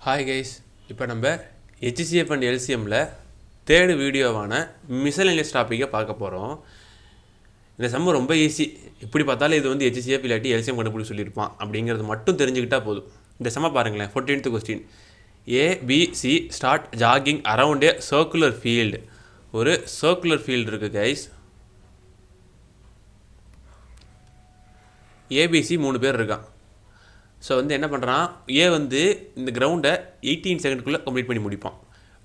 Hi guys, இப்போ நம்ம HCF and LCMல third வீடியோவான miscellaneous டாப்பிக்கை பார்க்க போகிறோம். இந்த சம்மு ரொம்ப ஈஸி. எப்படி பார்த்தாலும் இது வந்து HCF இல்லாட்டி LCM கண்டுபிடிச்சி சொல்லியிருப்பான் அப்படிங்கிறது மட்டும் தெரிஞ்சுக்கிட்டால் போதும். இந்த சம்ம பாருங்களேன். 14th question. ABC start jogging around ஏ சர்க்குலர் ஃபீல்டு. ஒரு சர்க்குலர் ஃபீல்டு இருக்குது கைஸ். ஏபிசி 3 பேர் இருக்கான். ஸோ வந்து என்ன பண்ணுறான், ஏ வந்து இந்த கிரவுண்டை 18 செகண்டுக்குள்ளே கம்ப்ளீட் பண்ணி முடிப்பான்.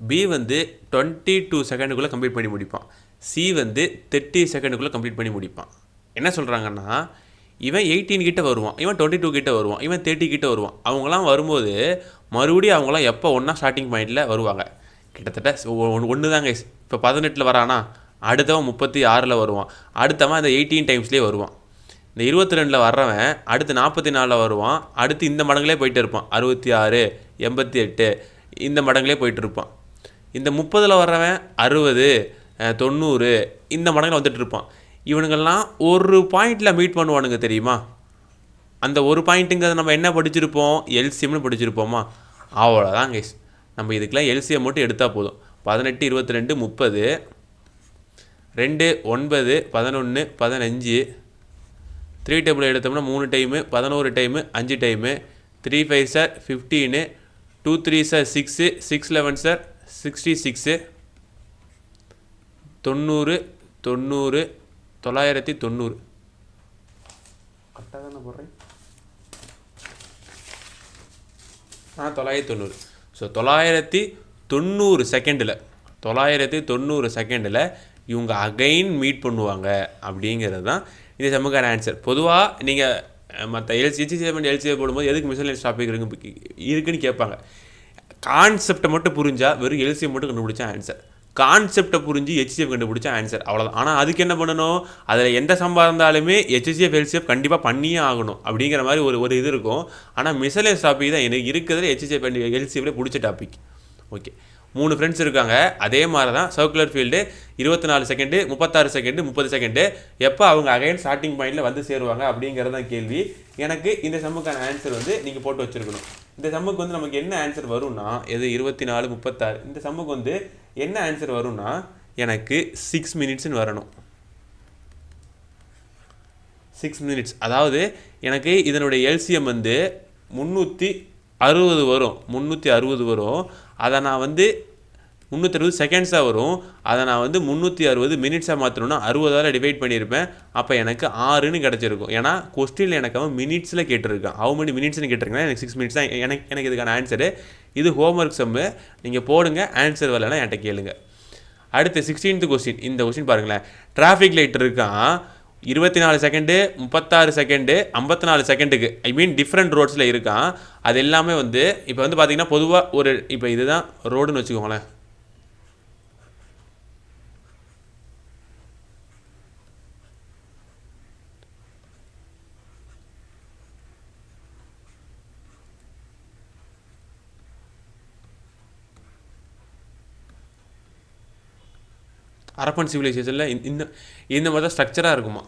பி வந்து 22 செகண்டுக்குள்ளே கம்ப்ளீட் பண்ணி முடிப்பான். சி வந்து 30 செகண்டுக்குள்ளே கம்ப்ளீட் பண்ணி முடிப்பான். என்ன சொல்கிறாங்கன்னா, இவன் 18 கிட்ட வருவான், இவன் 22 கிட்ட வருவான், இவன் 30 கிட்ட வருவான். அவங்களாம் வரும்போது மறுபடியும் அவங்களாம் எப்போ ஒன்றா ஸ்டார்டிங் பாயிண்டில் வருவாங்க. கிட்டத்தட்ட ஒன்று தாங்க. இப்போ 18 வரானா, அடுத்தவன் 36 வருவான், அடுத்தவன் அந்த 18 டைம்ஸ்லேயே வருவான். இந்த 22 வர்றவன் அடுத்து 44 வருவான், அடுத்து இந்த மடங்களே போயிட்டு இருப்பான். 66, 88 இந்த மடங்களே போயிட்டு இருப்பான். இந்த 30 வர்றவன் 60, 90 இந்த மடங்கில் வந்துட்டு இருப்பான். இவனுங்கள்லாம் ஒரு பாயிண்டில் மீட் பண்ணுவானுங்க தெரியுமா? அந்த ஒரு பாயிண்ட்டுங்கிறத நம்ம என்ன படிச்சிருப்போம், எல்சிஎம்னு படிச்சிருப்போமா? அவ்வளோதான் கைஸ். நம்ம இதுக்கெலாம் எல்சிஎம் மட்டும் எடுத்தால் போதும். 18, 22, 30, 2, 9, 11, 15, 3 டேபிள் எடுத்தோம்னா 3 time, 11 time, 5 time, 3 5 sir 15, 2 3 sir 6, 6 11 sir 66, 90, 90, 990. கரெக்டாக தானே போடுறேன்? 990. ஸோ 990 செகண்டில் இவங்க அகைன் மீட் பண்ணுவாங்க அப்படிங்கிறது தான் இது சம்முக்கான ஆன்சர். பொதுவாக நீங்கள் மற்ற HCF அண்ட் LCF போடும்போது எதுக்கு மிசலேனியஸ் டாபிக் இருக்குன்னு கேட்பாங்க. கான்செப்டை மட்டும் புரிஞ்சால் வெறும் LCM மட்டும் கண்டுபிடிச்சா ஆன்சர், கான்செப்டை புரிஞ்சு HCF கண்டுபிடிச்சா ஆன்சர், அவ்வளோதான். ஆனால் அதுக்கு என்ன பண்ணணும், அதில் எந்த சம்பா இருந்தாலுமே HCF LCF கண்டிப்பாக பண்ணியே ஆகணும் அப்படிங்கிற மாதிரி ஒரு இது இருக்கும். ஆனால் மிசலேனியஸ் டாபிக் தான் எனக்கு இருக்கிறதுல HCF அண்ட் LCFல பிடிச்ச டாபிக். ஓகே, 3 ஃப்ரெண்ட்ஸ் இருக்காங்க. அதே மாதிரி தான் circular field 24 second, 36 second, 30 second. எப்போ அவங்க அகைன் ஸ்டார்டிங் பாயிண்டில் வந்து சேருவாங்க அப்படிங்கிறது தான் கேள்வி. எனக்கு இந்த சம்முக்கான ஆன்சர் வந்து நீங்கள் போட்டு வச்சுருக்கணும். இந்த சம்முக்கு வந்து நமக்கு என்ன ஆன்சர் வரும்னா, எது 24, 36 இந்த சம்முக்கு வந்து என்ன ஆன்சர் வரும்னா, எனக்கு 6 மினிட்ஸ்னு வரணும். 6 மினிட்ஸ். அதாவது எனக்கு இதனுடைய எல்சிஎம் வந்து 360 வரும். 360 வரும். அதை நான் வந்து 360 செகண்ட்ஸாக வரும். அதை நான் வந்து 360 மினிட்ஸாக மாற்றணும்னா 60ஆல் டிவைட் பண்ணியிருப்பேன். அப்போ எனக்கு 6ன்னு கிடச்சிருக்கும். ஏன்னா கொஸ்டினில் எனக்கு அவன் மினிட்ஸில் கேட்டிருக்கான். ஹவு மெனி மினிட்ஸ்னு கேட்டிருக்கேன். எனக்கு 6 மினிட்ஸ் தான் எனக்கு இதுக்கான ஆன்சரு. இது ஹோம்ஒர்க் சம்மு, நீங்கள் போடுங்க. ஆன்சர் வரலைன்னா என்கிட்ட கேளுங்க. அடுத்து 16th கொஸ்டின். இந்த கொஸ்டின் பாருங்களேன். டிராஃபிக் லைட் இருக்கான், 24 செகண்டு, 36 செகண்டு, 54 செகண்டுக்கு, ஐ மீன் டிஃப்ரெண்ட் ரோட்ஸில் இருக்கான். அது எல்லாமே வந்து இப்போ வந்து பார்த்தீங்கன்னா பொதுவாக ஒரு இப்போ இதுதான் ரோடுன்னு வச்சுக்கோங்களேன். அரப்பன் சிவிலைசேஷனில் இந்த மாதிரி தான் ஸ்ட்ரக்சராக இருக்குமா?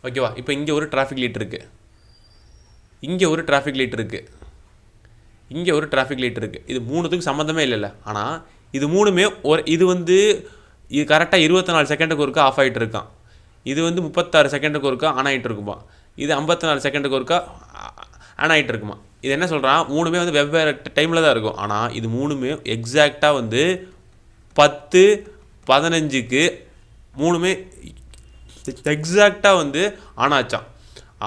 ஓகேவா? இப்போ இங்கே ஒரு டிராஃபிக் லைட் இருக்குது, இங்கே ஒரு டிராஃபிக் லைட் இருக்குது, இங்கே ஒரு டிராஃபிக் லைட் இருக்குது. இது மூணுத்துக்கும் சம்மந்தமே இல்லைல்ல. ஆனால் இது மூணுமே இது வந்து இது கரெக்டாக 24 செகண்டுக்கு ஒருக்கா ஆஃப் ஆகிட்டு இருக்கான். இது வந்து 36 செகண்டுக்கு ஒருக்கா ஆன் ஆகிட்டு இருக்குமா. இது 54 செகண்டுக்கு ஒருக்கா ஆன் ஆகிட்டு இருக்குமா. இது என்ன சொல்கிறான், மூணுமே வந்து வெவ்வேறு டைமில் தான் இருக்கும். ஆனால் இது மூணுமே எக்ஸாக்டாக வந்து 10:15க்கு மூணுமே எக்ஸாக்டாக வந்து ஆன் ஆச்சான்.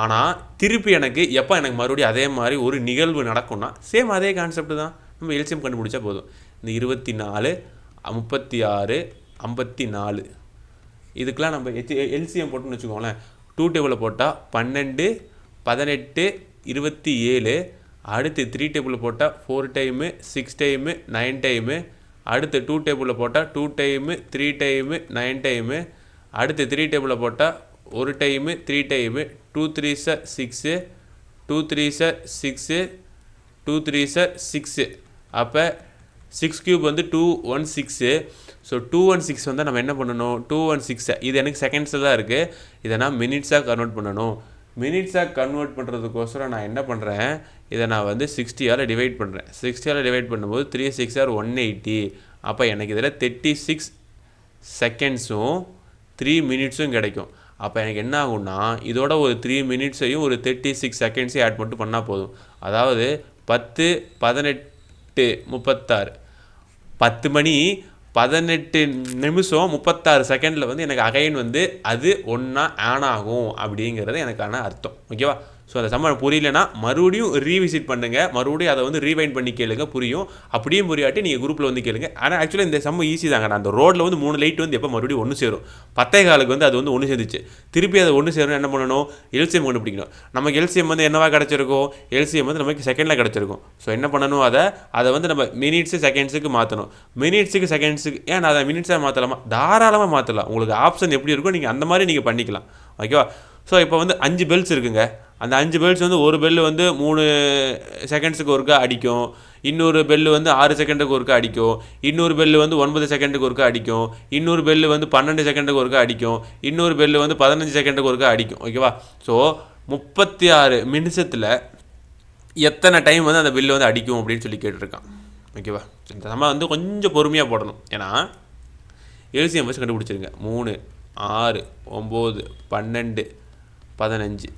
ஆனால் திருப்பி எனக்கு எப்போ எனக்கு மறுபடியும் அதே மாதிரி ஒரு நிகழ்வு நடக்கும்னா சேம் அதே கான்செப்ட் தான். நம்ம எல்சிஎம் கண்டுபிடிச்சா போதும். இந்த 24, 36, 54 இதுக்கெலாம் நம்ம எல்சிஎம் போட்டுன்னு வச்சுக்கோங்களேன். 2 டேபிளில் போட்டால் 12, 18, 27. அடுத்து 3 டேபிளில் போட்டால் 4 டைமு, 6 டைமு, 9 டைமு. அடுத்து 2 டேபிளில் போட்டால் 2 டைமு, 3 டைமு, 9 டைமு. அடுத்து 3 டேபிளில் போட்டால் 1 time, 3 time. 2 3 sir 6, 2 3 sir 6, 2 3 sir 6. அப்போ 6 கியூப் வந்து 216. ஸோ 216 வந்து நம்ம என்ன பண்ணணும், 216 இது எனக்கு செகண்ட்ஸில் தான் இருக்குது. இதை நான் மினிட்ஸாக கன்வெர்ட் பண்ணணும். மினிட்ஸாக கன்வெர்ட் பண்ணுறதுக்கோசரம் நான் என்ன பண்ணுறேன், இதை நான் வந்து 60ஆல் டிவைட் பண்ணுறேன். 60ஆல் டிவைட் பண்ணும்போது 3 6 ஆர் 180. அப்போ எனக்கு இதில் 36 செகண்ட்ஸும் 3 மினிட்ஸும் கிடைக்கும். அப்போ எனக்கு என்ன ஆகும்னா, இதோட ஒரு 3 மினிட்ஸையும் ஒரு 36 செகண்ட்ஸையும் ஆட் மட்டும் பண்ணால் போதும். அதாவது 10 18 36 10 மணி 18 நிமிஷம் 36 செகண்டில் வந்து எனக்கு அகைன் வந்து அது ஒன்றா ஆன் ஆகும் அப்படிங்கிறது எனக்கான அர்த்தம். ஓகேவா? ஸோ அந்த சம்ம புரியலன்னா மறுபடியும் ரீவிசிட் பண்ணுங்கள், மறுபடியும் அதை வந்து ரீவைண்ட் பண்ணி கேளுங்க, புரியும். அப்படியும் புரியாட்டி நீங்கள் குரூப்பில் வந்து கேளுங்க. ஆனால் ஆக்சுவலாக இந்த சம்ம ஈஸி தாங்க. நான் அந்த ரோட்டில் வந்து 3 லைட் வந்து எப்போ மறுபடியும் ஒன்று சேரும், 10:15 வந்து அது வந்து ஒன்று சேர்ந்துச்சு. திருப்பி அதை ஒன்று சேரணும் என்ன பண்ணணும், எல்சிஎம் கண்டுபிடிக்கணும். நமக்கு எல்சிஎம் வந்து என்னவா கிடச்சிருக்கும், எல்சிஎம் வந்து நமக்கு செகண்டில் கிடச்சிருக்கும். ஸோ என்ன பண்ணணும், அதை வந்து நம்ம மினிட்ஸு செகண்ட்ஸுக்கு மாற்றணும். மினிட்ஸுக்கு செகண்ட்ஸுக்கு ஏன் நான் அதை மினிட்ஸாக மாற்றலாமா, தாராளமாக மாற்றலாம். உங்களுக்கு ஆப்ஷன் எப்படி இருக்கோ நீங்கள் அந்த மாதிரி நீங்கள் பண்ணிக்கலாம். ஓகேவா? ஸோ இப்போ வந்து 5 பெல்ஸ் இருக்குங்க. அந்த 5 பெல்ஸ் வந்து ஒரு பெல்லு வந்து 3 செகண்ட்ஸுக்கு ஒருக்கா அடிக்கும், இன்னொரு பெல்லு வந்து 6 செகண்டுக்கு ஒருக்கா அடிக்கும், இன்னொரு பெல்லு வந்து 9 செகண்டுக்கு ஒருக்கா அடிக்கும், இன்னொரு பெல்லு வந்து 12 செகண்டுக்கு ஒருக்கா அடிக்கும், இன்னொரு பெல்லு வந்து 15 செகண்டுக்கு ஒருக்கா அடிக்கும். ஓகேவா? ஸோ 36 நிமிஷத்தில் எத்தனை டைம் வந்து அந்த பில்லு வந்து அடிக்கும் அப்படின்னு சொல்லி கேட்டுருக்கான். ஓகேவா? இந்த நம்ம வந்து கொஞ்சம் பொறுமையாக போடணும். ஏன்னா எல்சிஎம் வச்சு கண்டுபிடிச்சிருங்க. 3 6 9 12 15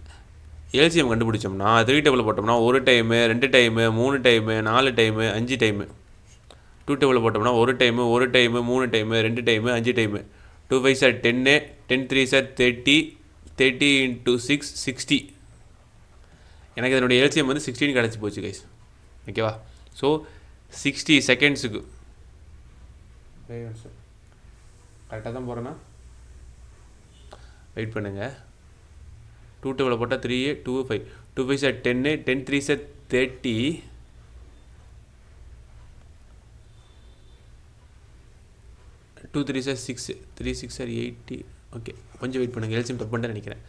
எல்சிஎம் கண்டுபிடிச்சோம்னா 3 டேபிளில் போட்டோம்னா 1 time 2 time 3 time 4 time 5 time. 2 டேபிளில் போட்டோம்னா 1 time 3 time 2 time 5 time. 2 5 sir 10, 10 3 sir 30, 30 × 6 60. எனக்கு இதனுடைய எல்சிஎம் வந்து 16 கிடச்சி போச்சு கைஸ். ஓகேவா? ஸோ 60 செகண்ட்ஸுக்கு கரெக்டாக தான் போகிறேன்னா வெயிட் பண்ணுங்கள். 2 டேபிளில் போட்டால் 3 2 5 2 5 sir 10, 10 3 sir 30, 2 3 sir 6, 3 6 sir 80. Okay, கொஞ்சம் வெயிட் பண்ணுங்கள். எல்சிஎம் தப்பு பண்ணிட்டு நினைக்கிறேன்.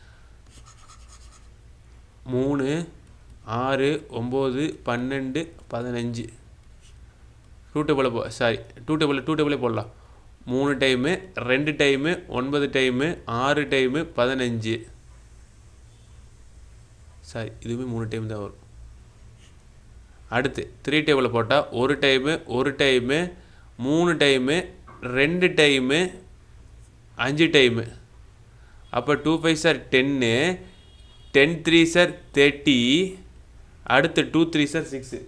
3 6 9 12 15. 2 டேபிளே போடலாம். 3 time 2 time 9 time 6 time 15. Sorry, இதுவுமே 3 டைம் தான் வரும். அடுத்து 3 டேபிளில் போட்டால் 1 டைமு 3 டைமு 2 டைமு 5 டைமு. அப்போ 2 5 சார் 10, 10 3 சார் 30, அடுத்து 2 3 சார் 6.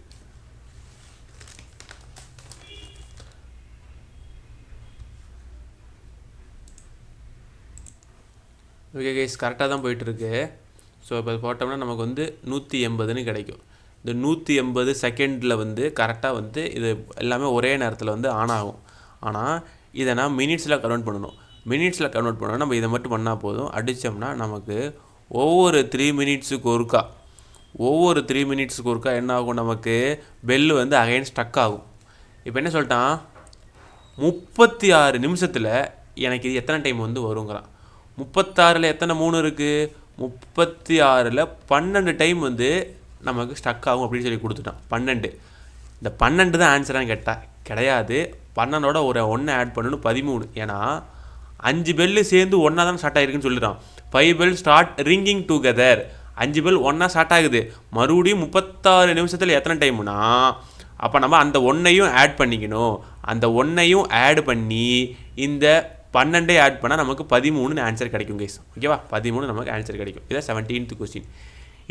ஓகே கைஸ், கரெக்டாக தான் போயிட்டுருக்கு. ஸோ இப்போ போட்டோம்னா நமக்கு வந்து 180ன்னு கிடைக்கும். இந்த 180 செகண்டில் வந்து கரெக்டாக வந்து இது எல்லாமே ஒரே நேரத்தில் வந்து ஆன் ஆகும். ஆனால் இதை நான் மினிட்ஸில் கன்வெர்ட் பண்ணணும். நம்ம இதை மட்டும் பண்ணால் போதும். அடித்தோம்னா நமக்கு ஒவ்வொரு 3 மினிட்ஸுக்கு ஒருக்கா என்ன ஆகும், நமக்கு பெல்லு வந்து அகைன் ஸ்டக் ஆகும். இப்போ என்ன சொல்லிட்டான், 36 நிமிஷத்தில் எனக்கு இது எத்தனை டைம் வந்து வருங்கிறான். 36ல் எத்தனை 3 இருக்குது, 36ல் 12 டைம் வந்து நமக்கு ஸ்டக் ஆகும் அப்படின்னு சொல்லி கொடுத்துட்டான். 12. இந்த 12 தான் ஆன்சரானு கேட்டால் கிடையாது. 12ஓட ஒரு 1 ஆட் பண்ணணும், 13. ஏன்னா 5 பெல்லு சேர்ந்து ஒன்றா தான் ஸ்டார்ட் ஆகிருக்குன்னு சொல்லிடுறான். 5 bell start ringing together. 5 bell ஒன்றா ஸ்டார்ட் ஆகுது. மறுபடியும் 36 நிமிஷத்தில் எத்தனை டைம்னா, அப்போ நம்ம அந்த 1ஐயும் ஆட் பண்ணிக்கணும். அந்த 1ஐயும் ஆட் பண்ணி இந்த 12 ஆட் பண்ணால் நமக்கு 13 ஆன்சர் கிடைக்கும் கைஸ். ஓகேவா? 13 நமக்கு ஆன்சர் கிடைக்கும். இதான் 17th question.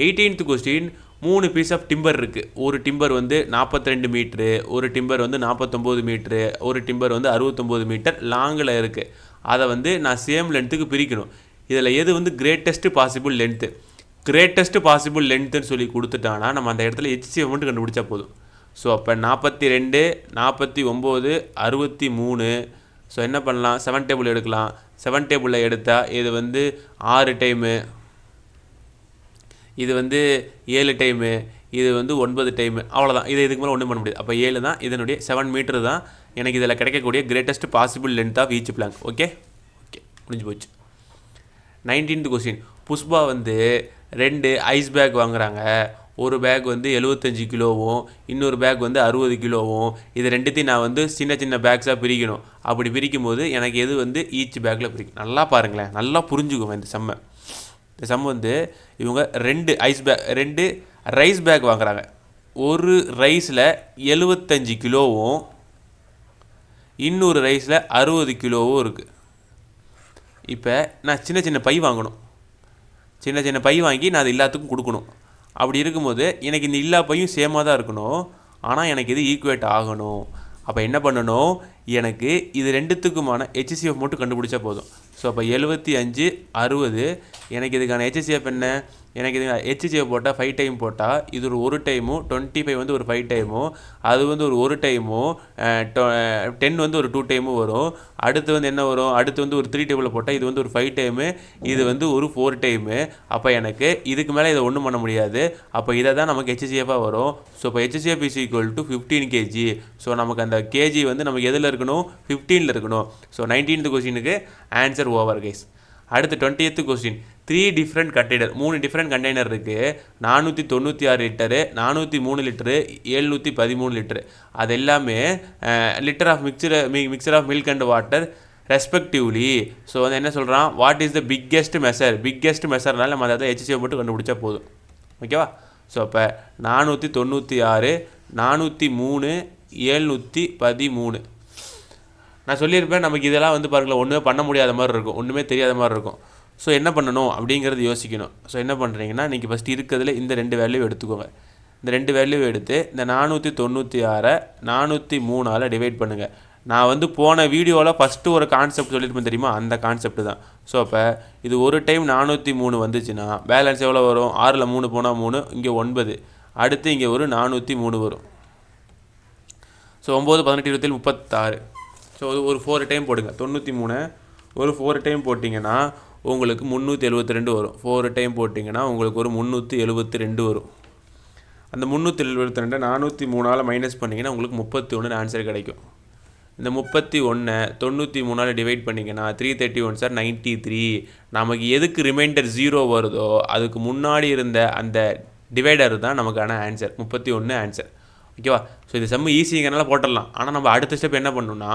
18th question, 3 piece of timber இருக்குது. ஒரு டிம்பர் வந்து 42 மீட்ரு, ஒரு டிம்பர் வந்து 49 மீட்ரு, ஒரு டிம்பர் வந்து 69 மீட்டர் லாங்கில் இருக்குது. அதை வந்து நான் சேம் லென்த்துக்கு பிரிக்கணும். இதில் எது வந்து கிரேட்டஸ்ட் பாசிபிள் லென்த்துன்னு சொல்லி கொடுத்துட்டானா நம்ம அந்த இடத்துல HCF மட்டும் கண்டுபிடிச்சா போதும். ஸோ அப்போ 42 49 63. ஸோ என்ன பண்ணலாம், 7 டேபிள் எடுக்கலாம். 7 டேபிளில் எடுத்தால் இது வந்து 6 டைமு, இது வந்து 7 டைமு, இது வந்து 9 டைமு. அவ்வளோதான். இதுக்கு மேலே ஒன்றும் பண்ண முடியாது. அப்போ 7 தான் இதனுடைய 7 மீட்டர் தான் எனக்கு இதில் கிடைக்கக்கூடிய greatest possible length of each plank. Okay, முடிஞ்சு போச்சு. 19th கொஸ்டின், புஷ்பா வந்து 2 ஐஸ் பேக் வாங்குறாங்க. ஒரு பேக் வந்து 75 கிலோவும் இன்னொரு பேக் வந்து 60 கிலோவும். இது ரெண்டுத்தையும் நான் வந்து சின்ன சின்ன பேக்ஸாக பிரிக்கணும். அப்படி பிரிக்கும் போது எனக்கு எது வந்து ஈச் பேக்கில் பிரிக்கும். நல்லா பாருங்களேன், நல்லா புரிஞ்சுக்குவேன் இந்த செம்ம. இந்த சம் வந்து இவங்க 2 ரைஸ் பேக் வாங்குறாங்க. ஒரு ரைஸில் 75 கிலோவும் இன்னொரு ரைஸில் 60 கிலோவும் இருக்குது. இப்போ நான் சின்ன பை வாங்கணும். சின்ன பை வாங்கி நான் அது எல்லாத்துக்கும் கொடுக்கணும். அப்படி இருக்கும்போது எனக்கு இந்த எல்லா பையும் சேமாக தான் இருக்கணும். ஆனால் எனக்கு இது ஈக்குவேட் ஆகணும். அப்போ என்ன பண்ணணும், எனக்கு இது ரெண்டுத்துக்குமான HCF மட்டும் கண்டுபிடிச்சா போதும். ஸோ அப்போ 75 60 எனக்கு இதுக்கான HCF என்ன, எனக்கு இது HCF போட்டால் 5 டைம் போட்டால் இது ஒரு டைமும் 25 வந்து ஒரு 5 டைமும் அது வந்து ஒரு டைமும் 10 வந்து ஒரு 2 டைமும் வரும். அடுத்து வந்து என்ன வரும், அடுத்து வந்து ஒரு 3 டேபிளில் போட்டால் இது வந்து ஒரு 5 டைமு, இது வந்து ஒரு 4 டைமு. அப்போ எனக்கு இதுக்கு மேலே இதை ஒன்றும் பண்ண முடியாது. அப்போ இதை தான் நமக்கு HCF வரும். ஸோ இப்போ HCF is equal to 15 kg. So நமக்கு அந்த கேஜி வந்து நமக்கு எதில் இருக்கணும், 15ல் இருக்கணும். ஸோ 19th கொஸ்டினுக்கு ஆன்சர் ஓவர் கைஸ். அடுத்து 20th question, 3 different container, 3 different container இருக்குது. 496 லிட்டரு, 403 லிட்டரு, 713 லிட்டரு. அது எல்லாமே litre of mixture of milk and water respectively. So வந்து என்ன சொல்கிறான், வாட் இஸ் த பிக்கெஸ்ட் மெஷர்னால நம்ம அதை HCF மட்டும் கண்டுபிடிச்சா போதும். ஓகேவா? ஸோ அப்போ 496, 403, 713. நான் சொல்லியிருப்பேன் நமக்கு இதெல்லாம் வந்து பாருங்களேன் ஒன்றுமே பண்ண முடியாத மாதிரி இருக்கும், ஒன்றுமே தெரியாத மாதிரி இருக்கும். ஸோ என்ன பண்ணணும் அப்படிங்கிறது யோசிக்கணும். ஸோ என்ன பண்ணுறீங்கன்னா இன்றைக்கி ஃபஸ்ட்டு இருக்கிறதுல இந்த 2 வேல்யூ எடுத்துக்கோங்க. இந்த 2 வேல்யூ எடுத்து இந்த 496 403ஆல் டிவைட் பண்ணுங்கள். நான் வந்து போன வீடியோவில் ஃபஸ்ட்டு ஒரு கான்செப்ட் சொல்லியிருப்பேன் தெரியுமா, அந்த கான்செப்ட் தான். ஸோ அப்போ இது ஒரு டைம் 403 வந்துச்சுன்னா பேலன்ஸ் எவ்வளோ வரும், 6ல் 3 போனால் 3, இங்கே 9, அடுத்து இங்கே ஒரு 403 வரும். ஸோ 9 18 27 36. ஸோ ஒரு 4 டைம் போடுங்க, 93 ஒரு 4 டைம் போட்டிங்கன்னா உங்களுக்கு 372 வரும். 4 டைம் போட்டிங்கன்னா உங்களுக்கு ஒரு 372 வரும். அந்த 372 403ஆல் மைனஸ் பண்ணிங்கன்னா உங்களுக்கு 31 ஆன்சர் கிடைக்கும். இந்த 31 93ஆல் டிவைட் பண்ணிங்கன்னா 331 சார் 93. நமக்கு எதுக்கு ரிமைண்டர் 0 வருதோ அதுக்கு முன்னாடி இருந்த அந்த டிவைடர் தான் நமக்கான ஆன்சர், 31 ஆன்சர். ஓகேவா? ஸோ இது செம்ம ஈஸிங்கிறனால போட்டுடலாம். ஆனால் நம்ம அடுத்த ஸ்டெப் என்ன பண்ணணும்னா,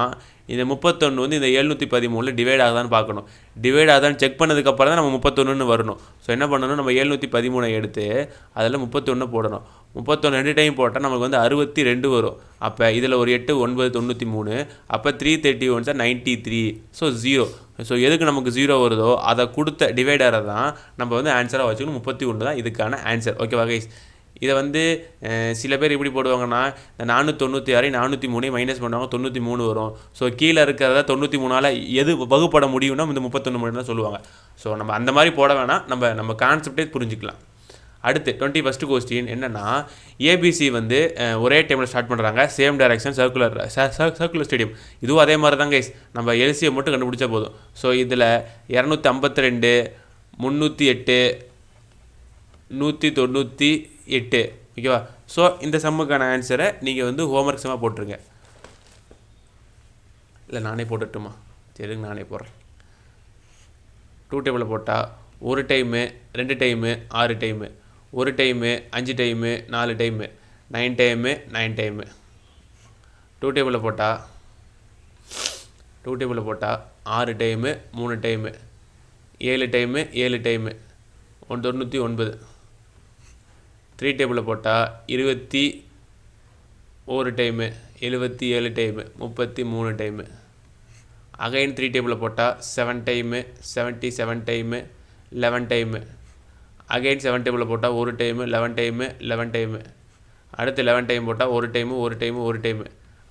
இந்த 31 வந்து இந்த 713 டிவைட் ஆகுதான்னு பார்க்கணும். டிவைட் ஆகுதான்னு செக் பண்ணதுக்கப்புறம் தான் நம்ம 31 வரணும். ஸோ என்ன பண்ணணும், நம்ம 713 எடுத்து அதில் 31 போடணும். 31 2 டைம் போட்டால் நமக்கு வந்து 62 வரும். அப்போ இதில் ஒரு 8 9 93. அப்போ 331 சார் 93. ஸோ 0. ஸோ எதுக்கு நமக்கு 0 வருதோ அதை கொடுத்த டிவைடரை தான் நம்ம வந்து ஆன்சராக வச்சுக்கணும். 31 தான் இதுக்கான ஆன்சர். ஓகேவா கைஸ்? இதை வந்து சில பேர் எப்படி போடுவாங்கன்னா, இந்த 496 403 மைனஸ் பண்ணுவாங்க, 93 வரும். ஸோ கீழே இருக்கிறத 93ஆல் எது வகுப்பட முடியும்னா இந்த 31 மட்டும் தான் சொல்லுவாங்க. ஸோ நம்ம அந்த மாதிரி போட வேணாம், நம்ம கான்செப்டே புரிஞ்சுக்கலாம். அடுத்து 21st கொஸ்டின் என்னென்னா, ஏபிசி வந்து ஒரே டைமில் ஸ்டார்ட் பண்ணுறாங்க, சேம் டைரக்ஷன், சர்க்குலர் ஸ்டேடியம். இதுவும் அதே மாதிரி தான் கைஸ், நம்ம எல்சியை மட்டும் கண்டுபிடிச்சா போதும். ஸோ இதில் 252 308 198. ஓகேவா? ஸோ இந்த சம்முக்கான ஆன்சரை நீங்கள் வந்து ஹோம்ஒர்க் சம்மாக போட்டுருங்க. இல்லை நானே போட்டுட்டுமா? சரி நானே போடுறேன். 2 டேபிளில் போட்டால் 1 time 2 time 6 time, 1 time 5 time 4 time 9 time 9 time. 2 டேபிளில் போட்டால் 6 டைமு 3 டைமு 7 டைமு 7 டைமு 99. 3 டேபிளில் போட்டால் 21 டைமு 77 டைமு 33 டைமு. அகைன் 3 டேபிளில் போட்டால் 7 டைமு 77 டைமு 11 டைமு. அகைன் 7 டேபிளில் போட்டால் 1 டைமு 11 டைமு 11 டைமு. அடுத்து 11 டைம் போட்டால் 1 டைமு.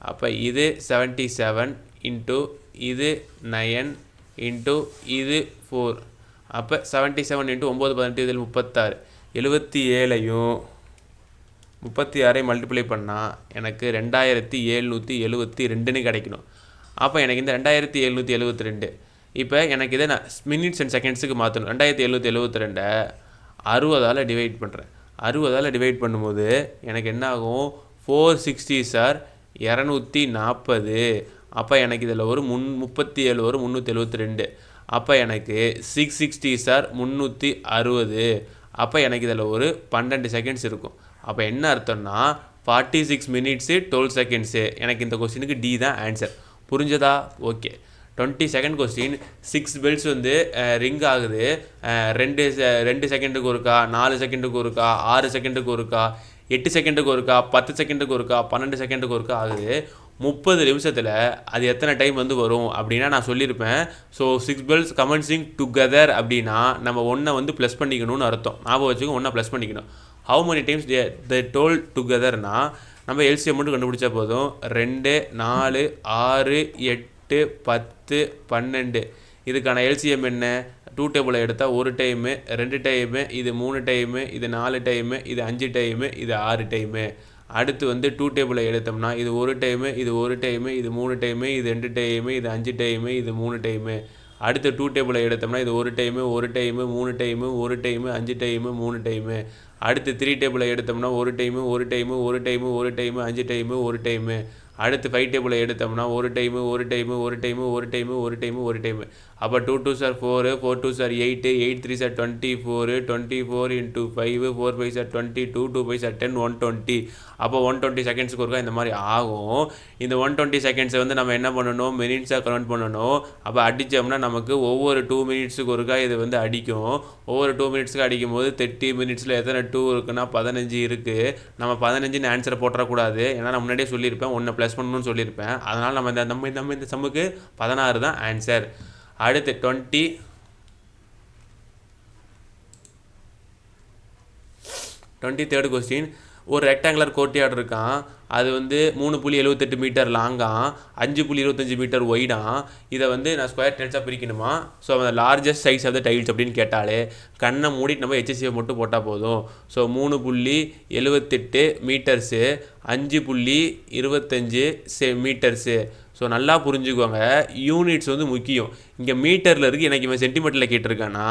அப்போ இது 77 இன்ட்டு இது 9 இன்ட்டு இது 4. அப்போ 77 இன்ட்டு 9 18 இதில் 36. 77ஐயும் 36ஐயும் மல்டிப்ளை பண்ணால் எனக்கு 2772 கிடைக்கணும். அப்போ எனக்கு இந்த 2772 இப்போ எனக்கு இதை நான் மினிட்ஸ் அண்ட் செகண்ட்ஸுக்கு மாற்றணும். 2772 60ஆல் டிவைட் பண்ணுறேன். 60ஆல் டிவைட் பண்ணும்போது எனக்கு என்ன ஆகும், 460 சார் 240. அப்போ எனக்கு இதில் ஒரு 37 வரும் 372. அப்போ எனக்கு 660 சார் 360. அப்போ எனக்கு இதில் ஒரு 12 செகண்ட்ஸ் இருக்கும். அப்போ என்ன அர்த்தம்னா 46 மினிட்ஸு 12 செகண்ட்ஸு. எனக்கு இந்த கொஸ்டினுக்கு டி தான் ஆன்சர். புரிஞ்சதா? ஓகே. 20 செகண்ட் கொஸ்டின் 6 பெல்ஸ் வந்து ரிங் ஆகுது. 2 செகண்டுக்கு ஒருக்கா, 4 செகண்டுக்கு ஒருக்கா, 6 செகண்டுக்கு ஒருக்கா, 8 செகண்டுக்கு ஒருக்கா, 10 செகண்டுக்கு ஒருக்கா, 12 செகண்டுக்கு ஒருக்கா ஆகுது. 30 நிமிஷத்தில் அது எத்தனை டைம் வந்து வரும் அப்படின்னா நான் சொல்லியிருப்பேன். ஸோ 6 பெல்ஸ் கமென்சிங் டுகெதர் அப்படின்னா நம்ம ஒன்றை வந்து ப்ளஸ் பண்ணிக்கணும்னு அர்த்தம். ஞாபகம் வச்சுக்கோ, ஒன்றை ப்ளஸ் பண்ணிக்கணும். How many times they toll டுகெதர்னா நம்ம எல்சிஎம் மட்டும் கண்டுபிடிச்சா போதும். 2, 4, 6, 8, 10, 12. இதுக்கான எல்சிஎம் என்ன? 2 டேபிளை எடுத்தால் 1 டைமு, 2 டைமு, இது 3 டைமு, இது 4 டைமு, இது 5 டைமு, இது 6 டைமு. அடுத்து வந்து 2 டேபிளை எடுத்தோம்னா இது 1 டைமு, இது 1 டைமு, இது 3 டைமு, இது 2 டைமு, இது 5 டைமு, இது 3 டைமு. அடுத்து 2 டேபிளை எடுத்தோம்னா இது 1 time, 1 time, 3 time, 1 time, 5 time, 3 time. அடுத்து 3 டேபிளை எடுத்தோம்னா 1 time, 1 time, 1 time, 1 time, 5 time, 1 time. அடுத்து 5 டேபிளை எடுத்தோம்னா 1 time, 1 time, 1 time, 1 time, 1 time, 1 time. அப்போ 2 2s are 4, 4 2s are 8, 8 3s are 24, 24 into 5, 4 5s are 22, 2 5s are 10, 120. அப்போ 120 செகண்ட்ஸுக்கு ஒருக்கா இந்த மாதிரி ஆகும். இந்த 120 செகண்ட்ஸை வந்து நம்ம என்ன பண்ணணும்? மினிட்ஸாக கவுண்ட் பண்ணணும். அப்போ அடித்தோம்னா நமக்கு ஒவ்வொரு 2 மினிட்ஸுக்கு ஒருக்கா இது வந்து அடிக்கும். ஒவ்வொரு 2 மினிட்ஸுக்கு அடிக்கும் போது 30 மினிட்ஸில் எத்தனை 2 இருக்குன்னா 15 இருக்குது. நம்ம 15ன்னு ஆன்சரை போட்டுறக்கூடாது. ஏன்னா நான் முன்னாடியே சொல்லியிருப்பேன், ஒன்று ப்ளஸ் பண்ணணும்னு சொல்லியிருப்பேன். அதனால் நம்ம இந்த சம்முக்கு 16 தான் ஆன்சர். அடுத்து 23rd கொஸ்டின். ஒரு ரெக்டாங்குலர் கோர்ட்யார்டு இருக்கான். அது வந்து 3.78 மீட்டர் லாங்காக, 5.25 மீட்டர் ஒய்டாக. இதை வந்து நான் ஸ்கொயர் டைல்ஸாக பிரிக்கணுமா? ஸோ அந்த largest size of the tiles அப்படின்னு கேட்டாலே கண்ணை மூடிட்டு நம்ம ஹெச்சிஎஃப் மட்டும் போட்டால் போதும். So 3.78 metres, 5.25 metres. ஸோ நல்லா புரிஞ்சுக்கோங்க, யூனிட்ஸ் வந்து முக்கியம். இங்கே மீட்டரில் இருக்குது, எனக்கு இவன் சென்டிமீட்டரில் கேட்டிருக்கானா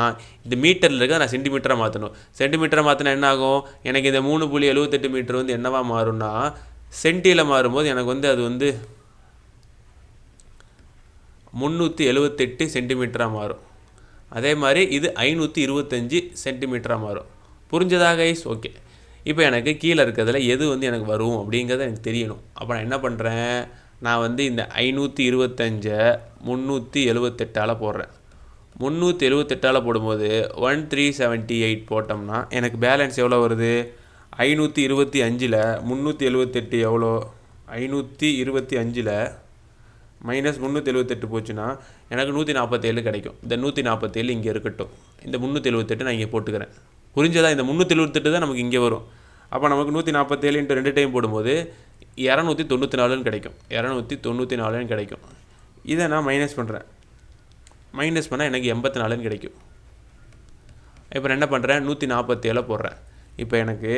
இந்த மீட்டரில் இருக்க நான் சென்டிமீட்டராக மாற்றணும். சென்டிமீட்டராக மாற்றினா என்ன ஆகும்? எனக்கு இந்த 3.78 மீட்டர் வந்து என்னவா மாறும்னா சென்டியில் மாறும்போது எனக்கு வந்து அது வந்து 378 சென்டிமீட்டராக மாறும். அதே மாதிரி இது 525 சென்டிமீட்டராக மாறும். புரிஞ்சதா கைஸ்? ஓகே. இப்போ எனக்கு கீழே இருக்கிறதுல எது வந்து எனக்கு வரும் அப்படிங்கிறத எனக்கு தெரியணும். அப்போ நான் என்ன பண்ணுறேன்? நான் வந்து இந்த 525 378ஆல் போடுறேன். 378ஆல் போடும்போது 1378 போட்டோம்னா எனக்கு பேலன்ஸ் எவ்வளோ வருது? 525ல் 378 எவ்வளோ? 525ல் மைனஸ் 378 போச்சுன்னா எனக்கு 147 கிடைக்கும். இந்த 147 இங்கே இருக்கட்டும். இந்த 378 நான் இங்கே போட்டுக்கிறேன். புரிஞ்சதா? இந்த 378 தான் நமக்கு இங்கே வரும். அப்போ நமக்கு 147 × 2 டைம் போடும்போது 294 கிடைக்கும். 294 கிடைக்கும். இதை நான் மைனஸ் பண்ணுறேன். மைனஸ் பண்ணால் எனக்கு 84 கிடைக்கும். இப்போ என்ன பண்ணுறேன்? 147 போடுறேன். இப்போ எனக்கு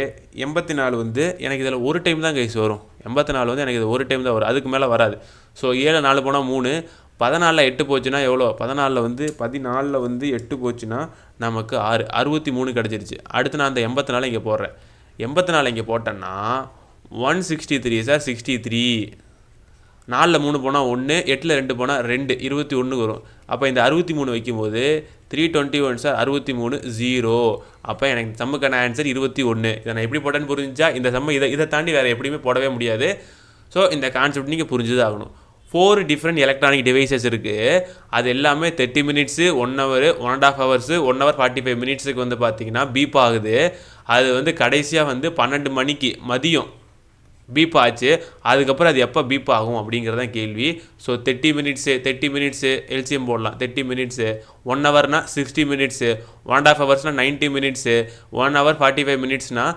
84 வந்து எனக்கு இதில் ஒரு டைம் தான் கைஸ் வரும். 84 வந்து எனக்கு இது ஒரு டைம் தான் வரும், அதுக்கு மேலே வராது. ஸோ 7 4 போனால் 3, 14ல் 8 போச்சுன்னா எவ்வளோ? 14ல் வந்து 8 போச்சுன்னா நமக்கு 6, 63 கிடச்சிருச்சு. அடுத்து நான் அந்த 84 இங்கே போடுறேன். 84 இங்கே போட்டேன்னா 163 சார் 63. 4ல் 3 போனால் 1, 8ல் 2 போனால் 2, 21 வரும். அப்போ இந்த 63 வைக்கும்போது 321 சார் 63 0. அப்போ எனக்கு சம்முக்கான ஆன்சர் 21. இதை நான் எப்படி போட்டேன்னு புரிஞ்சா இந்த சம்ம இதை தாண்டி வேறு எப்படியுமே போடவே முடியாது. ஸோ இந்த கான்செப்ட் நீங்கள் புரிஞ்சுதான் ஆகணும். 4 டிஃப்ரெண்ட் எலக்ட்ரானிக் டிவைசஸ் இருக்குது. அது எல்லாமே 30 மினிட்ஸு, 1 ஹவர், 1.5 ஹவர்ஸு, 1 ஹவர் 45 மினிட்ஸுக்கு வந்து பார்த்திங்கன்னா பீப் ஆகுது. அது வந்து கடைசியாக வந்து 12 மணிக்கு மதியம் பீப் ஆச்சு. அதுக்கப்புறம் அது எப்போ பீப் ஆகும் அப்படிங்கிறதான் கேள்வி. ஸோ 30 மினிட்ஸு எல்சிஎம் போடலாம். 30 மினிட்ஸு, 1 ஹவர்னா 60 மினிட்ஸு, 1.5 ஹவர்ஸ்னால் 90 மினிட்ஸு, 1 ஹவர் 45 மினிட்ஸ்னால்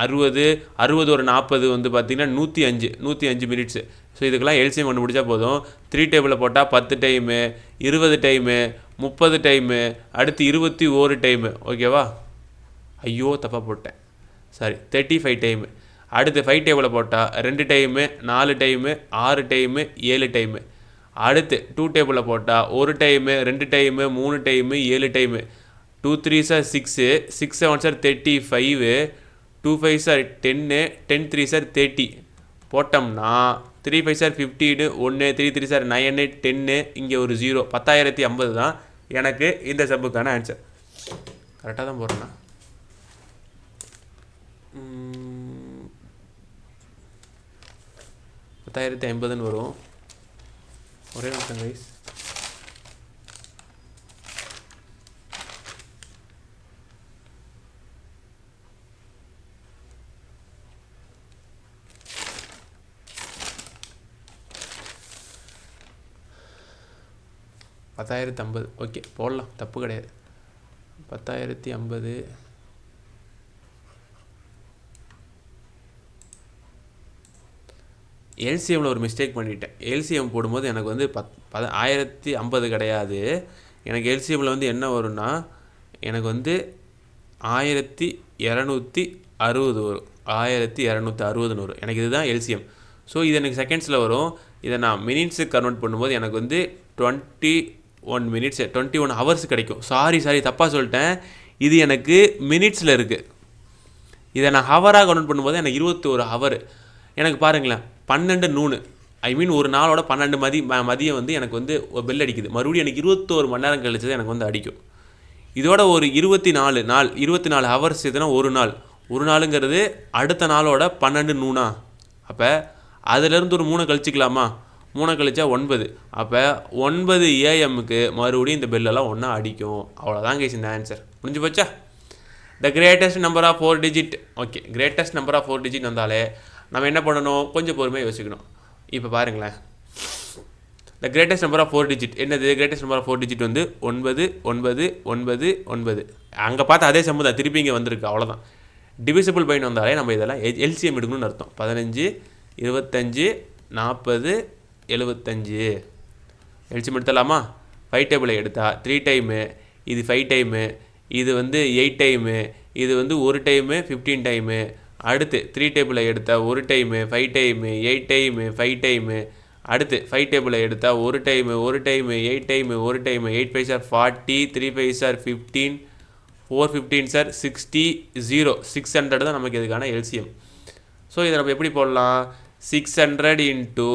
60 ஒரு 40 வந்து பார்த்திங்கன்னா 105 மினிட்ஸு. ஸோ இதுக்கெல்லாம் எல்சிஎம் கண்டுபிடிச்சா போதும். 3 டேபிளில் போட்டால் 10 டைமு, 20 டைமு, 30 டைமு, அடுத்து 21 டைமு. ஓகேவா? ஐயோ தப்பாக போட்டேன், சாரி, 35 டைமு. அடுத்து 5 டேபிளில் போட்டால் 2 டைமு, 4 டைமு, 6 டைமு, 7 டைமு. அடுத்து 2 டேபிளில் போட்டால் 1 time, 2 time, 3 time, 7 time. 2 3s are 6, 6 7s are 35, 2 5s are 10, 10 3s are 30 போட்டோம்னா 3 5s are 15, 1 3 3s are 9, 10, இங்கே ஒரு 0, 10,050 தான் எனக்கு இந்த சப்புக்கான ஆன்சர். கரெக்டாக தான் போடுறேன்னா? 10,050 வரும். ஒரே நிமிஷம் கைஸ். $10,050. ஓகே போடலாம், தப்பு கிடையாது. 10,050. எல்சிஎம்மில் ஒரு மிஸ்டேக் பண்ணிட்டேன். எல்சிஎம் போடும்போது எனக்கு வந்து 1050 கிடையாது. எனக்கு எல்சிஎம்மில் வந்து என்ன வரும்னா எனக்கு வந்து 1260 வரும். 1260 வரும். எனக்கு இதுதான் எல்சிஎம். ஸோ இது எனக்கு செகண்ட்ஸில் வரும். இதை நான் மினிட்ஸுக்கு கன்வெர்ட் பண்ணும்போது எனக்கு வந்து 21 மினிட்ஸ் 21 ஹவர்ஸ் கிடைக்கும். சாரி தப்பாக சொல்லிட்டேன். இது எனக்கு மினிட்ஸில் இருக்குது. இதை நான் ஹவராக கன்வெர்ட் பண்ணும்போது எனக்கு 21 ஹவர். எனக்கு பாருங்களேன் 12 நூன் ஒரு நாளோட 12 மதியம் வந்து எனக்கு வந்து பெல் அடிக்குது. மறுபடியும் எனக்கு 21 மணி நேரம் கழிச்சது எனக்கு வந்து அடிக்கும். இதோட ஒரு 24 ஹவர்ஸ் இதுனா ஒரு நாளுங்கிறது அடுத்த நாளோட 12 நூனா. அப்போ அதிலேருந்து ஒரு 3 கழிச்சிக்கலாமா? 3 கழிச்சா 9. அப்போ 9 AM மறுபடியும் இந்த பெல்லெல்லாம் ஒன்றா அடிக்கும். அவ்வளோதான் கேஸ் இந்த ஆன்சர். முடிஞ்சு போச்சா? The greatest number of 4 digit. Okay, greatest number of 4 digit வந்தாலே நம்ம என்ன பண்ணணும்? கொஞ்சம் பொறுமையாக யோசிக்கணும். இப்போ பாருங்களேன், the greatest number of 4 digit என்னது? கிரேட்டஸ்ட் நம்பர் ஆஃப் 4 டிஜிட் வந்து 9. அங்கே பார்த்து அதே சம்மு தான் திருப்பி இங்கே வந்திருக்கு. அவ்வளோதான். டிவிசிபிள் பைன்னு வந்தாலே நம்ம இதெல்லாம் எல்சிஎம் எடுக்கணும்னு அர்த்தம். 15, 25, 40, 75 எல்சிஎம் எடுத்துடலாமா? 5 டேபிளை எடுத்தா 3 டைமு, இது 5 டைமு, இது வந்து 8 டைமு, இது வந்து 1 டைமு 15 டைமு. அடுத்து 3 டேபிளை எடுத்தால் 1 டைமு 5 டைமு 8 டைமு 5 டைமு. அடுத்து 5 டேபிளை எடுத்தால் 1 time 8 time 1 time. 8 5 sir 40, 3 5 sir 15, 4 15 sir 60, 0 600 தான் நமக்கு இதுக்கான எல்சிஎம். ஸோ இதை நம்ம எப்படி போடலாம்? 600 இன்ட்டு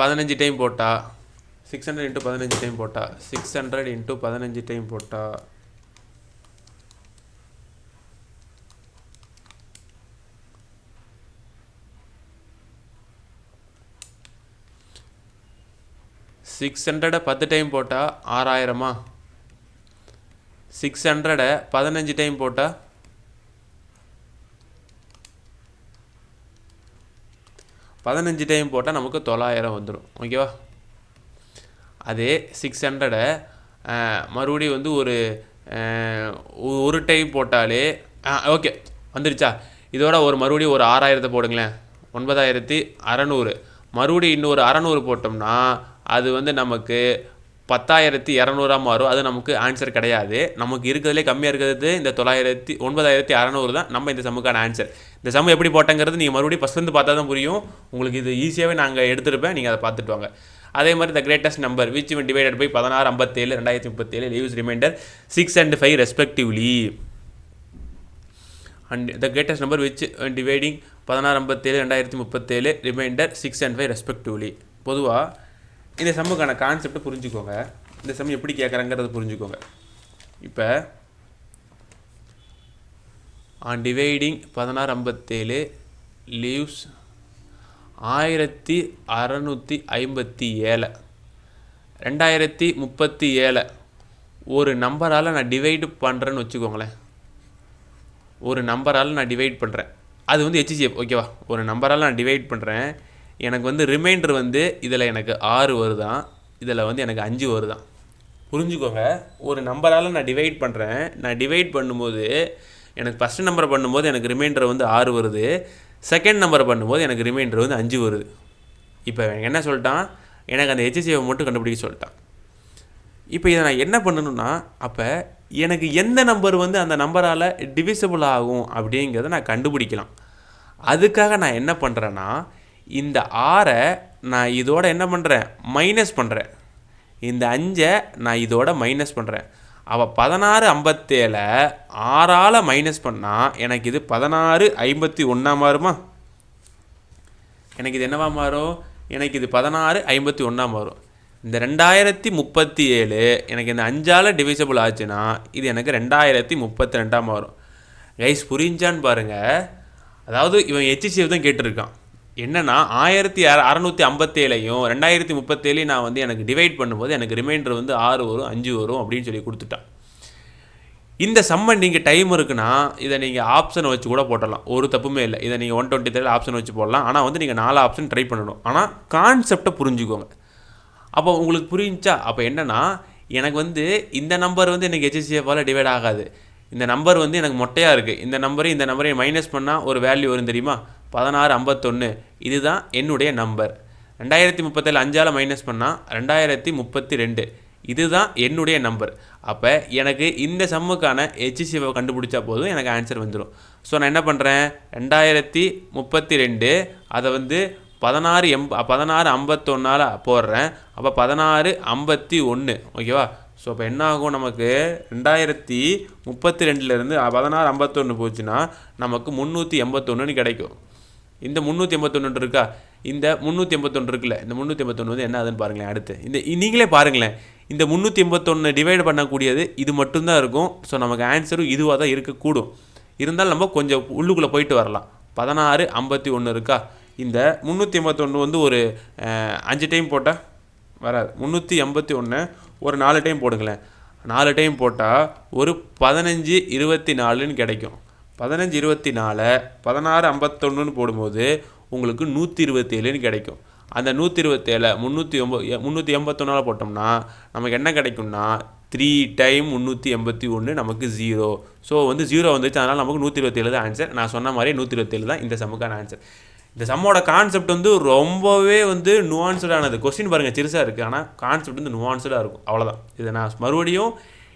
15 டைம் போட்டால் 600 இன்ட்டு 15 டைம் போட்டால் 600 இன்ட்டு 15 டைம் போட்டால் 600 10 டைம் போட்டால் 6000. 600 15 டைம் போட்டால் 15 டைம் போட்டால் நமக்கு 900 வந்துடும். ஓகேவா? அதே 600 மறுபடியும் வந்து ஒரு டைம் போட்டாலே ஓகே வந்துருச்சா? இதோட மறுபடியும் ஒரு 6000 போடுங்களேன், 9600. மறுபடியும் இன்னொரு 600 போட்டோம்னா அது வந்து நமக்கு 10,200 மாறும். அது நமக்கு ஆன்சர் கிடையாது. நமக்கு இருக்கிறதுலே கம்மியாக இருக்கிறது இந்த 9600 தான் நம்ம இந்த சம்முக்கான ஆன்சர். இந்த சம் எப்படி போட்டங்கிறது நீங்கள் மறுபடியும் ஃபஸ்ட்லேருந்து பார்த்தா தான் புரியும். உங்களுக்கு இது ஈஸியாகவே நாங்கள் எடுத்துருப்பேன், நீங்கள் அதை பார்த்துட்டு வாங்க. அதே மாதிரி the greatest number which divided by 16, 57, 2037 leaves remainder 6 and 5 respectively. And the greatest number which dividing 16, 57, 2037 remainder 6 and 5 respectively. பொதுவாக இந்த சம்முக்கான கான்செப்டை புரிஞ்சுக்கோங்க. இந்த சம் எப்படி கேட்குறாங்கிறத புரிஞ்சுக்கோங்க. இப்போ ஆன் டிவைடிங் 16, 57 லீவ்ஸ் 1657. 2037 ஒரு நம்பரால் நான் டிவைடு பண்ணுறேன்னு வச்சுக்கோங்களேன். ஒரு நம்பரால் நான் டிவைட் பண்ணுறேன், அது வந்து ஹெச்சிஎஃப். ஓகேவா? ஒரு நம்பரால் நான் டிவைட் பண்ணுறேன். எனக்கு வந்து ரிமைண்டர் வந்து இதில் எனக்கு 6 வருதான், இதில் வந்து எனக்கு 5 வருதான். புரிஞ்சுக்கோங்க. ஒரு நம்பரால் நான் டிவைட் பண்ணுறேன். நான் டிவைட் பண்ணும்போது எனக்கு ஃபஸ்ட்டு நம்பரை பண்ணும்போது எனக்கு ரிமைண்டர் வந்து 6 வருது. செகண்ட் நம்பரை பண்ணும்போது எனக்கு ரிமைண்டர் வந்து 5 வருது. இப்போ என்ன சொல்லிட்டான்? எனக்கு அந்த ஹெச்சிஎஃப் மட்டும் கண்டுபிடிக்க சொல்லிட்டான். இப்போ இதை நான் என்ன பண்ணணும்னா, அப்போ எனக்கு எந்த நம்பர் வந்து அந்த நம்பரால் டிவிசிபிள் ஆகும் அப்படிங்கிறத நான் கண்டுபிடிக்கலாம். அதுக்காக நான் என்ன பண்ணுறேன்னா, இந்த 6 நான் இதோட என்ன பண்ணுறேன்? மைனஸ் பண்ணுறேன். இந்த 5 நான் இதோட மைனஸ் பண்ணுறேன். அவள் 1657 6ஆல் மைனஸ் பண்ணால் எனக்கு இது 1651 மாறுமா? எனக்கு இது என்னவா மாறும்? எனக்கு இது 1651 மாறும். இந்த 2037 எனக்கு இந்த 5ஆல் டிவிசிபிள் ஆச்சுன்னா இது எனக்கு 2032 மாறும். கைஸ் புரிஞ்சான்னு பாருங்கள். அதாவது இவன் ஹெச்சிஎஃப் தான் கேட்டிருக்கான். என்னன்னா 1657ஐயும் 2037 நான் வந்து எனக்கு டிவைட் பண்ணும்போது எனக்கு ரிமைண்டர் வந்து 6 வரும் 5 வரும் அப்படின்னு சொல்லி கொடுத்துட்டான். இந்த சம்மை நீங்கள் டைம் இருக்குன்னா இதை நீங்கள் ஆப்ஷனை வச்சு கூட போட்டலாம், ஒரு தப்புமே இல்லை. இதை நீங்கள் 123 ஆப்ஷன் வச்சு போடலாம். ஆனால் வந்து நீங்கள் 4 ஆப்ஷன் ட்ரை பண்ணணும். ஆனால் கான்செப்டை புரிஞ்சுக்கோங்க. அப்போ உங்களுக்கு புரிஞ்சா அப்போ என்னென்னா எனக்கு வந்து இந்த நம்பர் வந்து எனக்கு HCFால் டிவைட் ஆகாது. இந்த நம்பர் வந்து எனக்கு மொட்டையாக இருக்குது. இந்த நம்பரையும் மைனஸ் பண்ணால் ஒரு வேல்யூ வரும் தெரியுமா, 1651. இதுதான் என்னுடைய நம்பர். 2037 5ஆல் மைனஸ் பண்ணால் 2032. இதுதான் என்னுடைய நம்பர். அப்போ எனக்கு இந்த சம்முக்கான HCFை கண்டுபிடிச்சா போதும், எனக்கு ஆன்சர் வந்துடும். ஸோ நான் என்ன பண்ணுறேன், 2032 அதை வந்து 1651 போடுறேன். அப்போ 1651 ஓகேவா. ஸோ அப்போ என்ன ஆகும், நமக்கு 2032 1651 போச்சுன்னா நமக்கு 381 கிடைக்கும். இந்த 381 இருக்கா, இந்த 381 இருக்குல்ல, இந்த 381 வந்து என்ன ஆகுதுன்னு பாருங்களேன். அடுத்து இந்த நீங்களே பாருங்களேன், இந்த 381 டிவைட் பண்ணக்கூடியது இது மட்டும்தான் இருக்கும். ஸோ நமக்கு ஆன்சரும் இதுவாக தான் இருக்கக்கூடும். இருந்தாலும் நம்ம கொஞ்சம் உள்ளுக்குள்ளே போயிட்டு வரலாம். 1651 இருக்கா, இந்த 381 வந்து ஒரு 5 டைம் போட்டால் வராது. 381 ஒரு 4 டைம் போடுங்களேன். 4 டைம் போட்டால் ஒரு 1524 கிடைக்கும். 1524 1651 போடும்போது உங்களுக்கு 127 கிடைக்கும். அந்த 127 381 போட்டோம்னா நமக்கு என்ன கிடைக்கும்னா 3 டைம் 381 நமக்கு 0. ஸோ வந்து 0 வந்துச்சு, அதனால் நமக்கு 127 தான் ஆன்சர். நான் சொன்ன மாதிரி 127 தான் இந்த சம்முக்கான ஆன்சர். இந்த சம்மோட கான்செப்ட் வந்து ரொம்பவே வந்து நுவான்ஸ்டானது. கொஸ்டின் பாருங்கள் சிறுசாக இருக்குது, ஆனால் கான்செப்ட் வந்து நுவான்ஸ்டாக இருக்கும். அவ்வளோதான். இதை நான் மறுபடியும்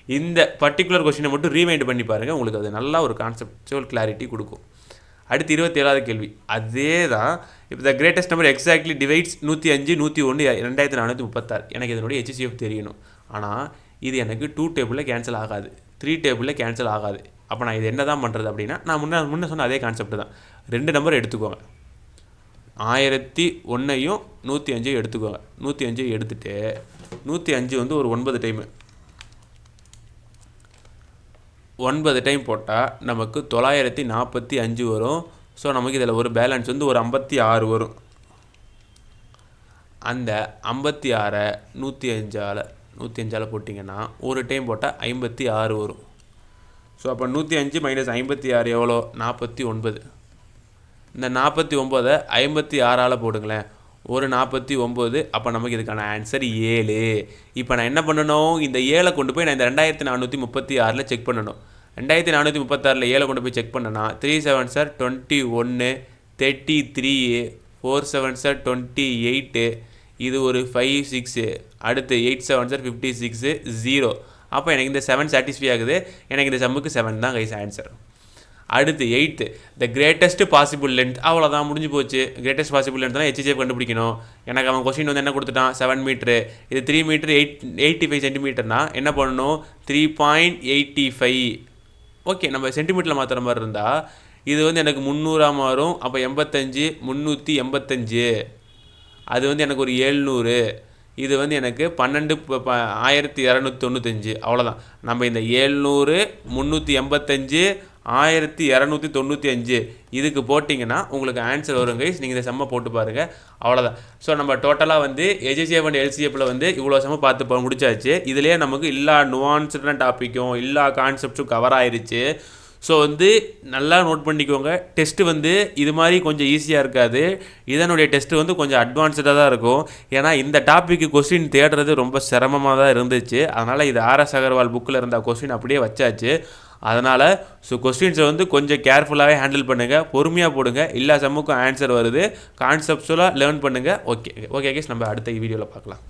இந்த பர்டிகுலர் கொஸ்டினை மட்டும் ரீமைண்ட் பண்ணி பாருங்கள், உங்களுக்கு அது நல்லா ஒரு கான்செப்டுவல் கிளாரிட்டி கொடுக்கும். அடுத்து 27வது கேள்வி அதே தான். இப்போ த கிரேட்டஸ்ட் நம்பர் எக்ஸாக்ட்லி டிவைட்ஸ் 105 101 2436. எனக்கு இதனுடைய HCF தெரியணும். ஆனால் இது எனக்கு 2 டேபிளில் கேன்சல் ஆகாது, 3 டேபிளில் கேன்சல் ஆகாது. அப்போ நான் இது என்ன தான் பண்ணுறது அப்படின்னா, நான் முன்னே சொன்ன அதே கான்செப்ட் தான். 2 நம்பர் எடுத்துக்கோங்க, 1001ஐயும் 105ஐயும் எடுத்துக்கோங்க. 105 எடுத்துகிட்டு 105 வந்து ஒரு 9 டைமு 9 டைம் போட்டால் நமக்கு 945 வரும். ஸோ நமக்கு இதில் ஒரு பேலன்ஸ் வந்து ஒரு 56 வரும். அந்த 56 105ஆல் போட்டிங்கன்னா ஒரு டைம் போட்டால் 56 வரும். ஸோ அப்போ 105 மைனஸ் 56 எவ்வளோ, 49. இந்த 49 56ஆல் போடுங்களேன், ஒரு 49. அப்போ நமக்கு இதுக்கான ஆன்சர் 7. இப்போ நான் என்ன பண்ணணும், இந்த 7 கொண்டு போய் நான் இந்த 2436 செக் பண்ணணும். 2436 7 கொண்டு போய் செக் பண்ணனா 3 7 சார் 21, 33, 4 7 சார் 28, இது ஒரு 5 6, அடுத்து 8 7 சார் 56, 0. அப்போ எனக்கு இந்த 7 சாட்டிஸ்ஃபை ஆகுது. எனக்கு இந்த சம்முக்கு 7 தான் கைஸ் ஆன்சர். அடுத்து 8th the greatest possible length. அவ்வளோதான், முடிஞ்சு போச்சு. கிரேட்டஸ்ட் பாசிபிள் லென்த் தான் HCF கண்டுபிடிக்கணும். எனக்கு அவன் கொஸ்டின் வந்து என்ன கொடுத்துட்டான், 7 மீட்ரு, இது 3 மீட்ரு 85 சென்டிமீட்டர்னா என்ன பண்ணணும், 3.85. ஓகே, நம்ம சென்டிமீட்டரில் மாற்றுற மாதிரி இருந்தால் இது வந்து எனக்கு 300 மாறும். அப்போ 85 385, அது வந்து எனக்கு ஒரு 700, இது வந்து எனக்கு 12,295. அவ்வளோதான். நம்ம இந்த 700 385 1295 இதுக்கு போட்டிங்கன்னா உங்களுக்கு ஆன்சர் வரும் கைஸ். நீங்கள் இந்த செம்மை போட்டு பாருங்கள், அவ்வளோதான். ஸோ நம்ம டோட்டலாக வந்து HCF அண்ட் LCFில் வந்து இவ்வளோ செம்ம பார்த்து முடிச்சாச்சு. இதுலேயே நமக்கு எல்லா நுவான்ஸ்டான டாப்பிக்கும் எல்லா கான்செப்ட்ஸும் கவர் ஆயிடுச்சு. ஸோ வந்து நல்லா நோட் பண்ணிக்கோங்க. டெஸ்ட்டு வந்து இது மாதிரி கொஞ்சம் ஈஸியாக இருக்காது, இதனுடைய டெஸ்ட்டு வந்து கொஞ்சம் அட்வான்ஸ்டாக தான் இருக்கும். ஏன்னா இந்த டாப்பிக்கு கொஸ்டின் தேடுறது ரொம்ப சிரமமாக தான் இருந்துச்சு. அதனால் இது RS அகர்வால் புக்கில் இருந்த கொஸ்டின் அப்படியே வச்சாச்சு. அதனால் ஸோ கொஸ்டின்ஸை வந்து கொஞ்சம் கேர்ஃபுல்லாகவே ஹேண்டில் பண்ணுங்கள், பொறுமையாக போடுங்க. எல்லா செம்முக்கும் ஆன்சர் வருது, கான்செப்ட்ஸுவலாக லேர்ன் பண்ணுங்கள். ஓகே கைஸ், நம்ம அடுத்த வீடியோவில் பார்க்கலாம்.